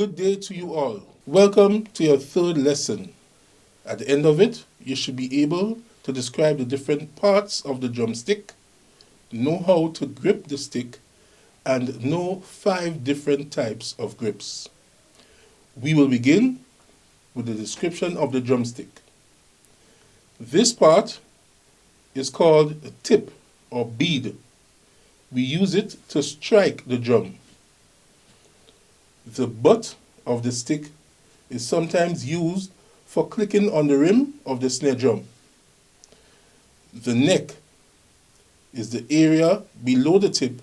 Good day to you all. Welcome to your third lesson. At the end of it, you should be able to describe the different parts of the drumstick, know how to grip the stick, and know 5 different types of grips. We will begin with the description of the drumstick. This part is called a tip or bead. We use it to strike the drum. The butt of the stick is sometimes used for clicking on the rim of the snare drum. The neck is the area below the tip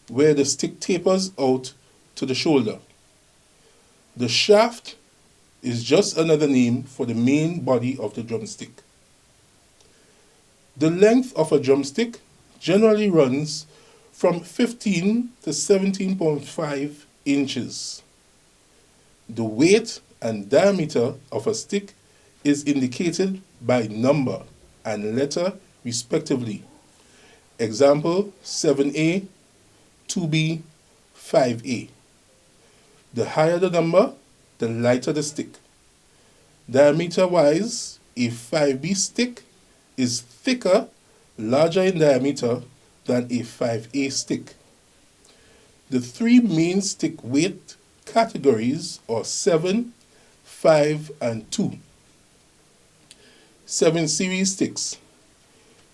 where the stick tapers out to the shoulder. The shaft is just another name for the main body of the drumstick. The length of a drumstick generally runs from 15 to 17.5 inches. The weight and diameter of a stick is indicated by number and letter respectively. Example 7A, 2B, 5A. The higher the number, the lighter the stick. Diameter-wise, a 5B stick is thicker, larger in diameter than a 5A stick. The 3 main stick weight categories are 7, 5, and 2. 7 series sticks,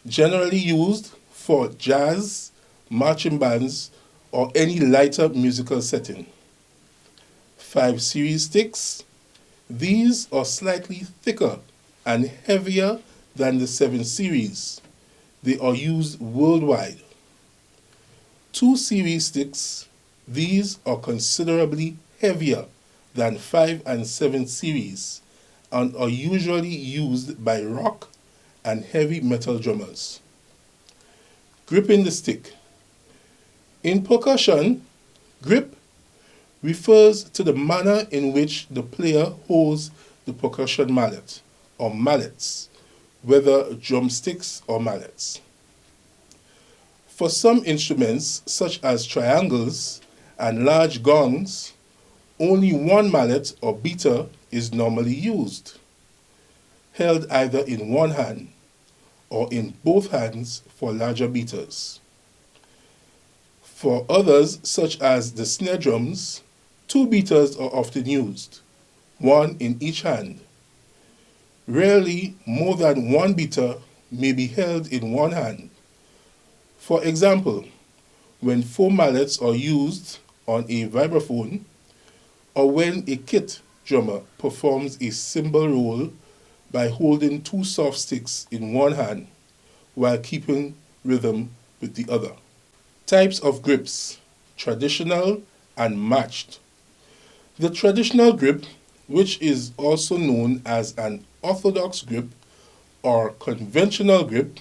generally used for jazz, marching bands, or any lighter musical setting. 5 series sticks, these are slightly thicker and heavier than the 7 series. They are used worldwide. 2 series sticks, these are considerably heavier than 5 and 7 series and are usually used by rock and heavy metal drummers. Gripping the stick. In percussion, grip refers to the manner in which the player holds the percussion mallet or mallets, whether drumsticks or mallets. For some instruments, such as triangles and large gongs, only one mallet or beater is normally used, held either in one hand or in both hands for larger beaters. For others, such as the snare drums, 2 beaters are often used, one in each hand. Rarely more than 1 beater may be held in one hand. For example, when 4 mallets are used on a vibraphone, or when a kit drummer performs a cymbal roll by holding 2 soft sticks in one hand while keeping rhythm with the other. Types of grips: traditional and matched. The traditional grip, which is also known as an orthodox grip or conventional grip,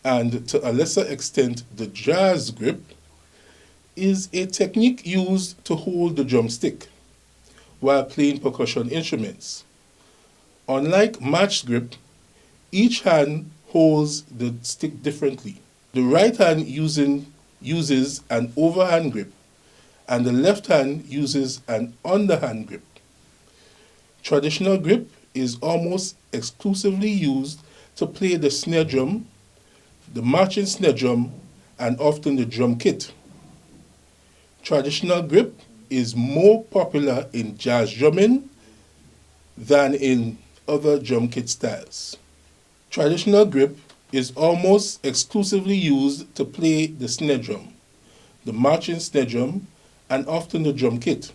and to a lesser extent the jazz grip, is a technique used to hold the drumstick while playing percussion instruments. Unlike matched grip, each hand holds the stick differently. The right hand uses an overhand grip, and the left hand uses an underhand grip. Traditional grip is almost exclusively used to play the snare drum, the marching snare drum, and often the drum kit. Traditional grip is more popular in jazz drumming than in other drum kit styles. Traditional grip is almost exclusively used to play the snare drum, the marching snare drum, and often the drum kit.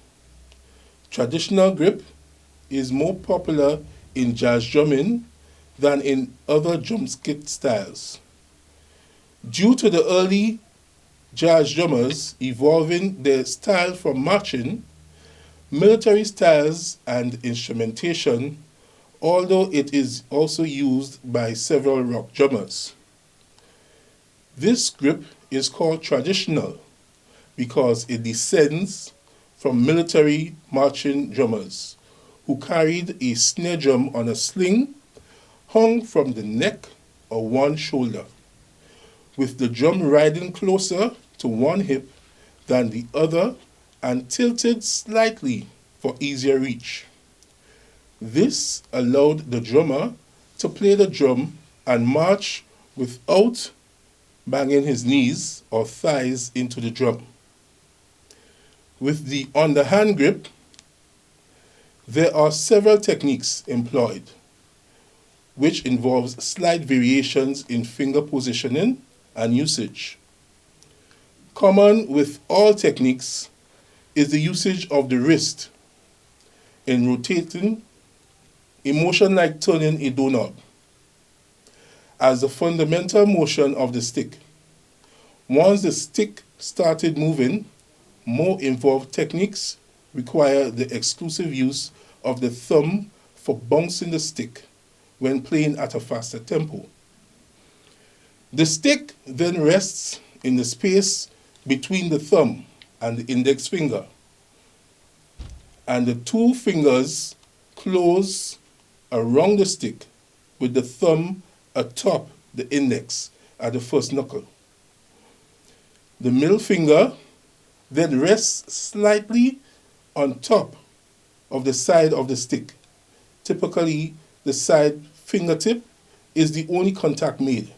Traditional grip is more popular in jazz drumming than in other drum kit styles. Due to the early jazz drummers evolving their style from marching, military styles, and instrumentation, although it is also used by several rock drummers. This grip is called traditional because it descends from military marching drummers who carried a snare drum on a sling hung from the neck or one shoulder, with the drum riding closer to one hip than the other and tilted slightly for easier reach. This allowed the drummer to play the drum and march without banging his knees or thighs into the drum. With the underhand grip, there are several techniques employed, which involves slight variations in finger positioning and usage. Common with all techniques is the usage of the wrist in rotating, a motion like turning a doorknob, as the fundamental motion of the stick. Once the stick started moving, more involved techniques require the exclusive use of the thumb for bouncing the stick when playing at a faster tempo. The stick then rests in the space between the thumb and the index finger, and the two fingers close around the stick with the thumb atop the index at the first knuckle. The middle finger then rests slightly on top of the side of the stick. Typically, the side fingertip is the only contact made.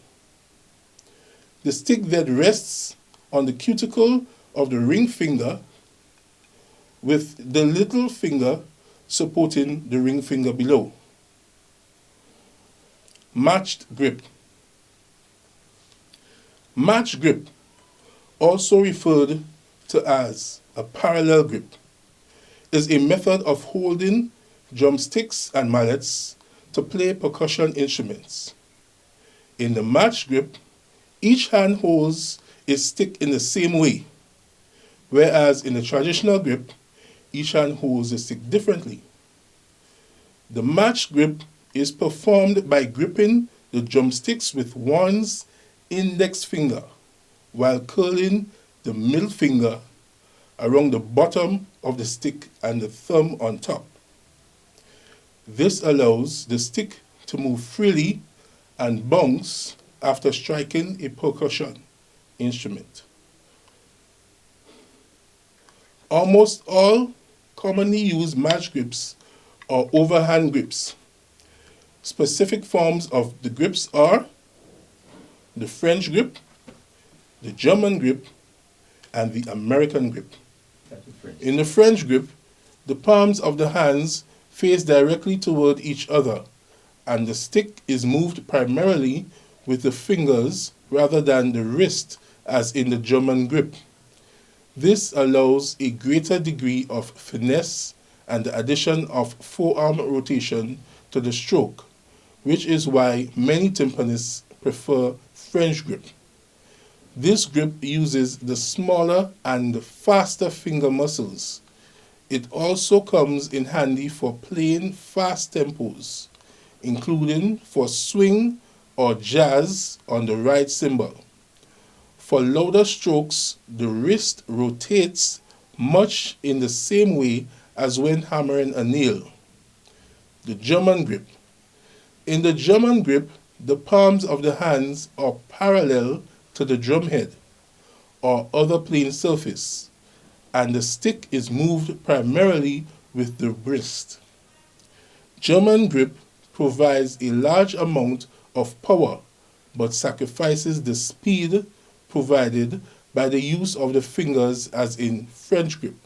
The stick then rests on the cuticle of the ring finger with the little finger supporting the ring finger below. Matched grip. Matched grip, also referred to as a parallel grip, is a method of holding drumsticks and mallets to play percussion instruments. In the matched grip, each hand holds its stick in the same way, whereas in the traditional grip, each hand holds the stick differently. The matched grip is performed by gripping the drumsticks with one's index finger while curling the middle finger around the bottom of the stick and the thumb on top. This allows the stick to move freely and bounce after striking a percussion instrument. Almost all commonly used match grips are overhand grips. Specific forms of the grips are the French grip, the German grip, and the American grip. In the French grip, the palms of the hands face directly toward each other, and the stick is moved primarily with the fingers rather than the wrist as in the German grip. This allows a greater degree of finesse and the addition of forearm rotation to the stroke, which is why many timpanists prefer French grip. This grip uses the smaller and faster finger muscles. It also comes in handy for playing fast tempos, including for swing or jazz on the right cymbal. For louder strokes, the wrist rotates much in the same way as when hammering a nail. The German grip. In the German grip, the palms of the hands are parallel to the drum head or other playing surface, and the stick is moved primarily with the wrist. German grip provides a large amount of power but sacrifices the speed provided by the use of the fingers as in French grip.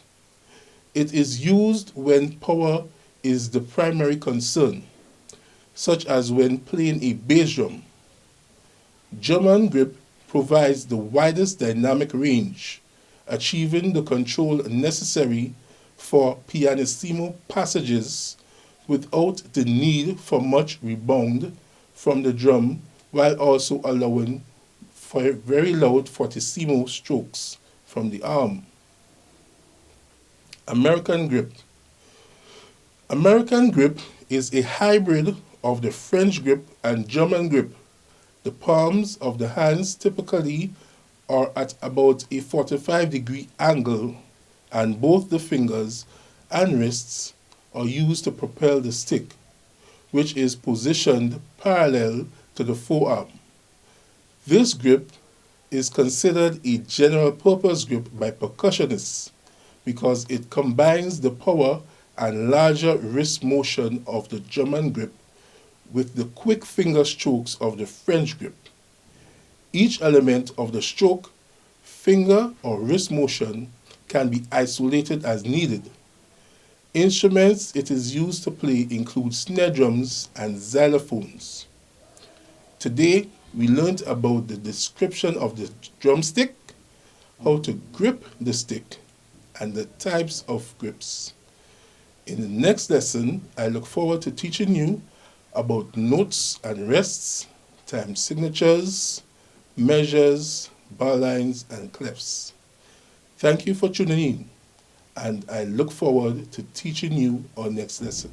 It is used when power is the primary concern, such as when playing a bass drum. German grip provides the widest dynamic range, achieving the control necessary for pianissimo passages without the need for much rebound from the drum, while also allowing for very loud fortissimo strokes from the arm. American grip. American grip is a hybrid of the French grip and German grip. The palms of the hands typically are at about a 45-degree angle, and both the fingers and wrists are used to propel the stick, which is positioned parallel to the forearm. This grip is considered a general purpose grip by percussionists because it combines the power and larger wrist motion of the German grip with the quick finger strokes of the French grip. Each element of the stroke, finger, or wrist motion can be isolated as needed. Instruments it is used to play include snare drums and xylophones. Today, we learned about the description of the drumstick, how to grip the stick, and the types of grips. In the next lesson, I look forward to teaching you about notes and rests, time signatures, measures, bar lines, and clefs. Thank you for tuning in, and I look forward to teaching you our next lesson.